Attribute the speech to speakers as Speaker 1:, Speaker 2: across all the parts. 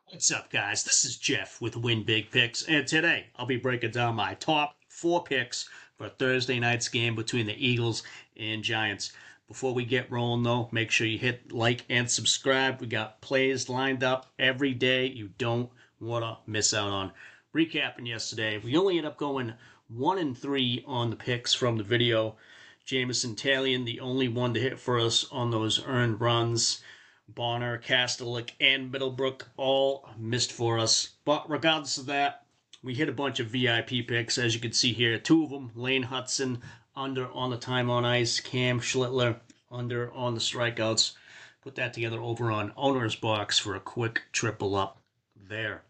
Speaker 1: What's up, guys? This is Jeff with Win Big Picks, and today I'll be breaking down my top 4 picks for Thursday night's game between the Eagles and Giants. Before we get rolling, though, make sure you hit like and subscribe. We got plays lined up every day you don't want to miss out on. Recapping yesterday, we only ended up going 1-3 on the picks from the video. Jamison Talion, the only one to hit for us on those earned runs. Bonner, Castellick, and Middlebrook all missed for us. But regardless of that, we hit a bunch of VIP picks, as you can see here. 2 of them, Lane Hudson, under on the time on ice. Cam Schlittler, under on the strikeouts. Put that together over on Owner's Box for a quick triple up there.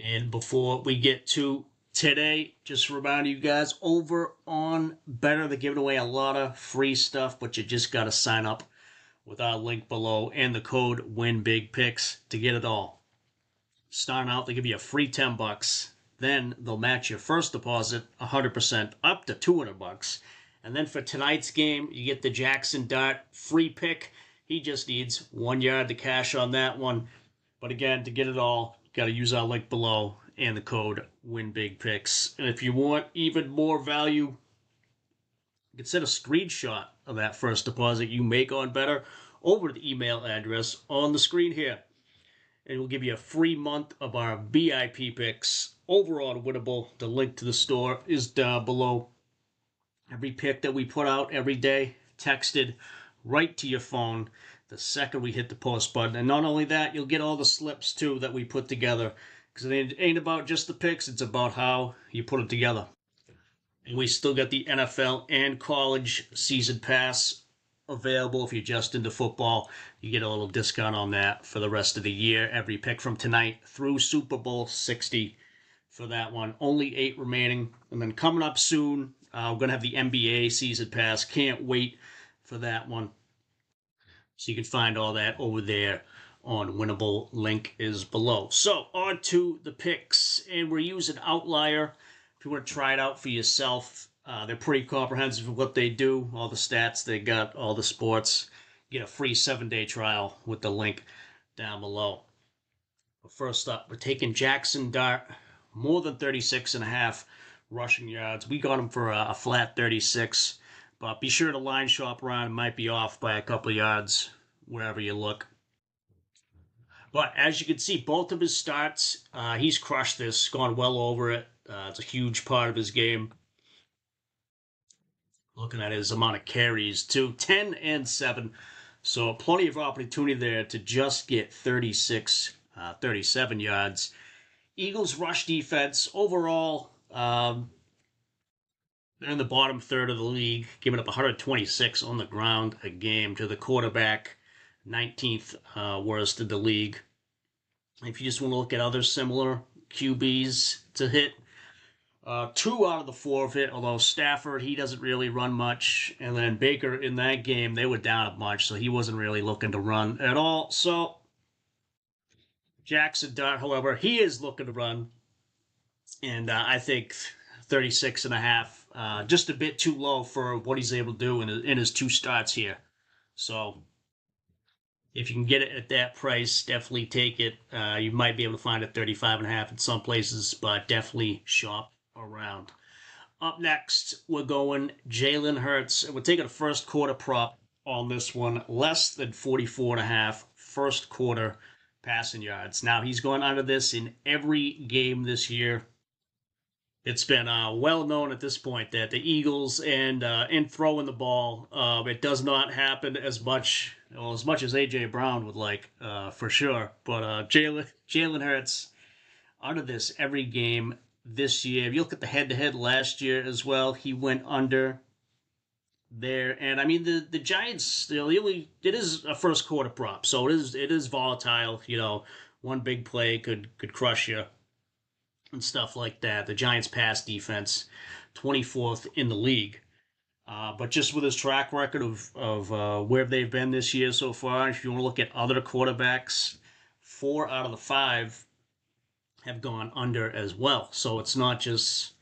Speaker 1: And before we get to today, just remind you guys, over on Betr, they're giving away a lot of free stuff, but you just got to sign up with our link below and the code WINBIGPICKS to get it all. Starting out, they give you a free $10. Then they'll match your first deposit 100% up to $200. And then for tonight's game, you get the Jackson Dart free pick. He just needs 1 yard to cash on that one. But again, to get it all, you got to use our link below and the code WINBIGPICKS. And if you want even more value, you can send a screenshot of that first deposit you make on Betr over to the email address on the screen here. And we'll give you a free month of our VIP picks over on Winnable. The link to the store is down below. Every pick that we put out every day, texted right to your phone the second we hit the post button. And not only that, you'll get all the slips too that we put together. Because it ain't about just the picks, it's about how you put them together. And we still got the NFL and college season pass available. If you're just into football, you get a little discount on that for the rest of the year. Every pick from tonight through Super Bowl 60 for that one. Only 8 remaining. And then coming up soon, we're going to have the NBA season pass. Can't wait for that one. So you can find all that over there on Winnable. Link is below. So on to the picks. And we're using Outlier. If you want to try it out for yourself, they're pretty comprehensive with what they do, all the stats they got, all the sports. You get a free 7-day trial with the link down below. But first up, we're taking Jackson Dart, more than 36.5 rushing yards. We got him for a flat 36, but be sure to line shop around. It might be off by a couple of yards wherever you look. But as you can see, both of his starts, he's crushed this, gone well over it. It's a huge part of his game. Looking at his amount of carries, too, 10 and 7. So plenty of opportunity there to just get 36, 37 yards. Eagles' rush defense, overall, they're in the bottom third of the league, giving up 126 on the ground a game to the quarterback, 19th worst in the league. If you just want to look at other similar QBs to hit, 2 out of the 4 of it, although Stafford, he doesn't really run much. And then Baker in that game, they were down a bunch, so he wasn't really looking to run at all. So Jackson Dart, however, he is looking to run. And I think 36.5, just a bit too low for what he's able to do in his 2 starts here. So if you can get it at that price, definitely take it. You might be able to find it 35.5 in some places, but definitely shop around. Up next, we're going Jalen Hurts. We're taking a first quarter prop on this one, less than 44.5 first quarter passing yards. Now, he's gone under this in every game this year. It's been well known at this point that the Eagles and in throwing the ball, it does not happen as much, well, as much as A.J. Brown would like, for sure. But Jalen Hurts under this every game this year. If you look at the head-to-head last year as well, he went under there. And I mean, the Giants, it is a first quarter prop, so it is volatile. You know, one big play could crush you and stuff like that. The Giants' pass defense, 24th in the league. But just with his track record of where they've been this year so far, if you want to look at other quarterbacks, 4 out of the 5 have gone under as well. So it's not just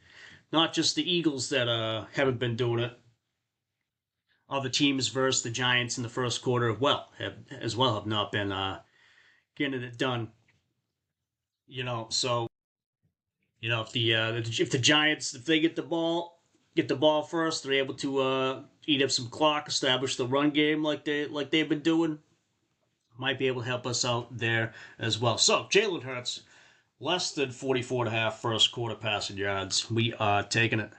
Speaker 1: the Eagles that haven't been doing it. Other teams versus the Giants in the first quarter have not been getting it done. So if the Giants, if they get the ball first, they're able to eat up some clock, establish the run game like they've been doing. Might be able to help us out there as well. So Jalen Hurts, less than 44.5 first quarter passing yards. We are taking it.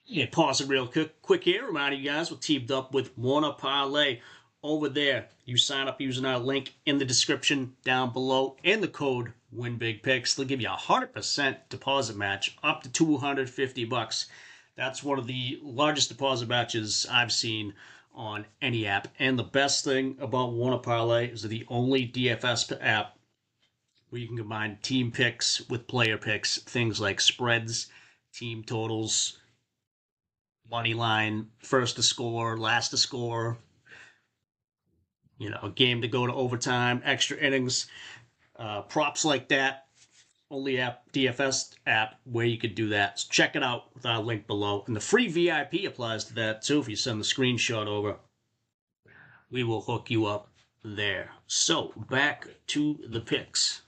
Speaker 1: Yeah, pause it real quick here. Reminding you guys, we're teamed up with Wanna Parlay over there. You sign up using our link in the description down below and the code WINBIGPICKS. They'll give you a 100% deposit match up to $250. That's one of the largest deposit matches I've seen on any app. And the best thing about Wanna Parlay is they're the only DFS app where you can combine team picks with player picks, things like spreads, team totals, money line, first to score, last to score, a game to go to overtime, extra innings, props like that. Only DFS app where you could do that. So check it out with our link below. And the free VIP applies to that too. If you send the screenshot over, we will hook you up there. So back to the picks.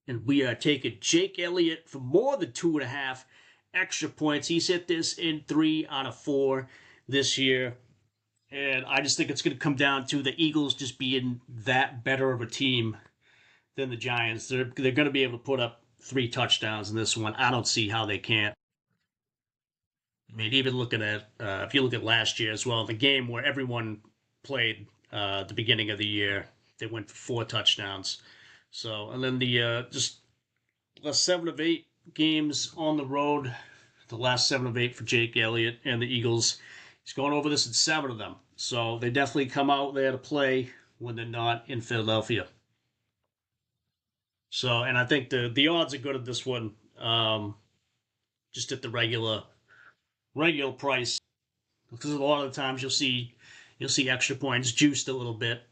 Speaker 1: And we are taking Jake Elliott for more than 2.5 extra points. He's hit this in 3 out of 4 this year. And I just think it's going to come down to the Eagles just being that better of a team than the Giants. They're going to be able to put up 3 touchdowns in this one. I don't see how they can't. I mean, even looking at, if you look at last year as well, the game where everyone played at the beginning of the year, they went for 4 touchdowns. So, and then the just last 7 of 8 games on the road, the last 7 of 8 for Jake Elliott and the Eagles. He's going over this in 7 of them. So they definitely come out there to play when they're not in Philadelphia. So, and I think the odds are good at this one. Just at the regular price, because a lot of the times you'll see extra points juiced a little bit,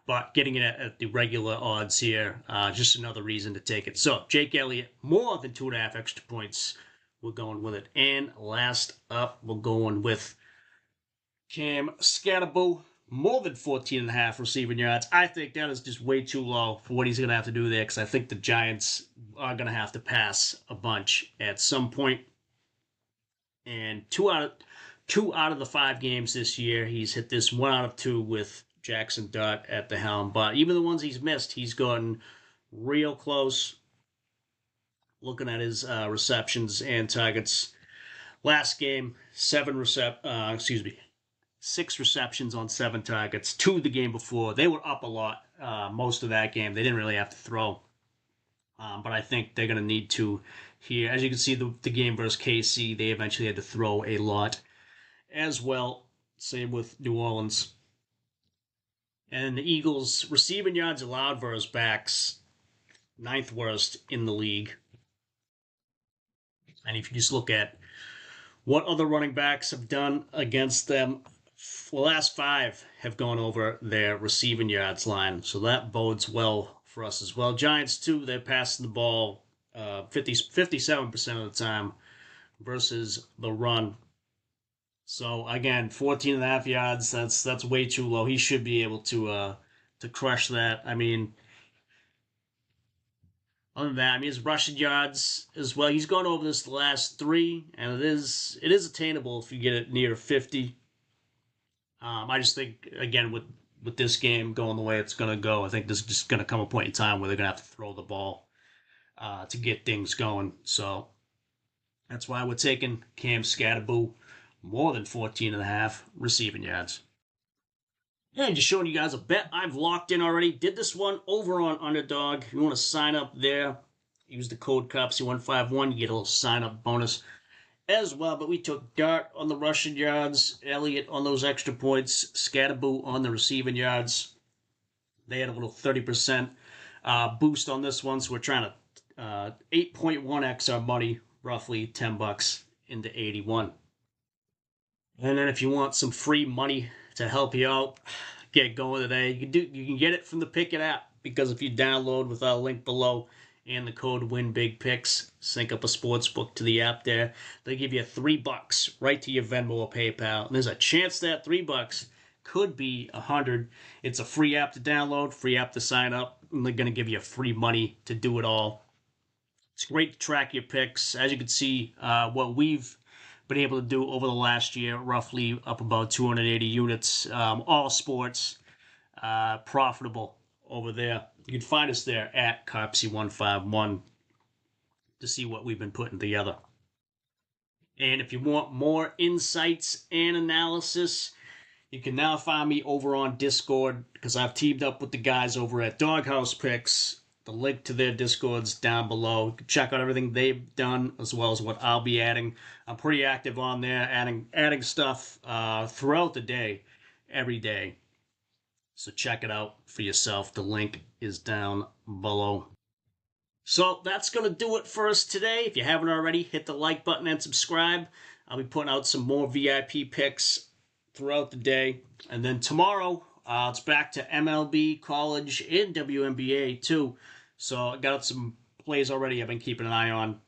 Speaker 1: but getting it at the regular odds here, just another reason to take it. So Jake Elliott, more than 2.5 extra points. We're going with it. And last up, we're going with Cam Scatterboo, more than 14.5 receiving yards. I think that is just way too low for what he's going to have to do there, because I think the Giants are going to have to pass a bunch at some point. And two out of the 5 games this year, he's hit this 1 out of 2 with Jackson Dart at the helm. But even the ones he's missed, he's gotten real close. Looking at his receptions and targets, last game 6 receptions on 7 targets. 2 the game before. They were up a lot most of that game. They didn't really have to throw, but I think they're going to need to here. As you can see, the game versus KC, they eventually had to throw a lot as well. Same with New Orleans. And the Eagles receiving yards allowed versus backs, 9th worst in the league. And if you just look at what other running backs have done against them, the last 5 have gone over their receiving yards line. So that bodes well for us as well. Giants, too, they're passing the ball 57% of the time versus the run. So, again, 14.5 yards, that's way too low. He should be able to crush that. I mean, other than that, his rushing yards as well. He's gone over this the last 3, and it is attainable if you get it near 50. I just think, again, with this game going the way it's going to go, I think there's just going to come a point in time where they're going to have to throw the ball to get things going. So that's why we're taking Cam Scatterboo, more than 14.5 receiving yards. And just showing you guys a bet I've locked in already. Did this one over on Underdog. If you want to sign up there, use the code COPSY151. You get a little sign-up bonus as well. But we took Dart on the rushing yards, Elliott on those extra points, Scatterboo on the receiving yards. They had a little 30% boost on this one, so we're trying to 8.1x our money, roughly $10 into 81. And then if you want some free money to help you out, get going today. You can get it from the Pick It app, because if you download with our link below and the code WINBIGPICKS, sync up a sportsbook to the app there, they give you $3 right to your Venmo or PayPal. And there's a chance that $3 could be 100. It's a free app to download, free app to sign up, and they're going to give you free money to do it all. It's great to track your picks. As you can see, what we've been able to do over the last year, roughly up about 280 units, all sports, profitable over there. You can find us there at Carpsy151 to see what we've been putting together. And if you want more insights and analysis, you can now find me over on Discord because I've teamed up with the guys over at Doghouse Picks. The link to their Discord's down below. You can check out everything they've done as well as what I'll be adding. I'm pretty active on there, adding stuff throughout the day, every day. So check it out for yourself. The link is down below. So that's going to do it for us today. If you haven't already, hit the like button and subscribe. I'll be putting out some more VIP picks throughout the day. And then tomorrow, it's back to MLB, college, and WNBA too. So I got some plays already I've been keeping an eye on.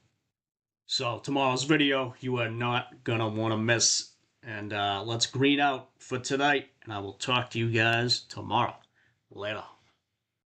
Speaker 1: So tomorrow's video, you are not going to want to miss. And let's green out for tonight. And I will talk to you guys tomorrow. Later.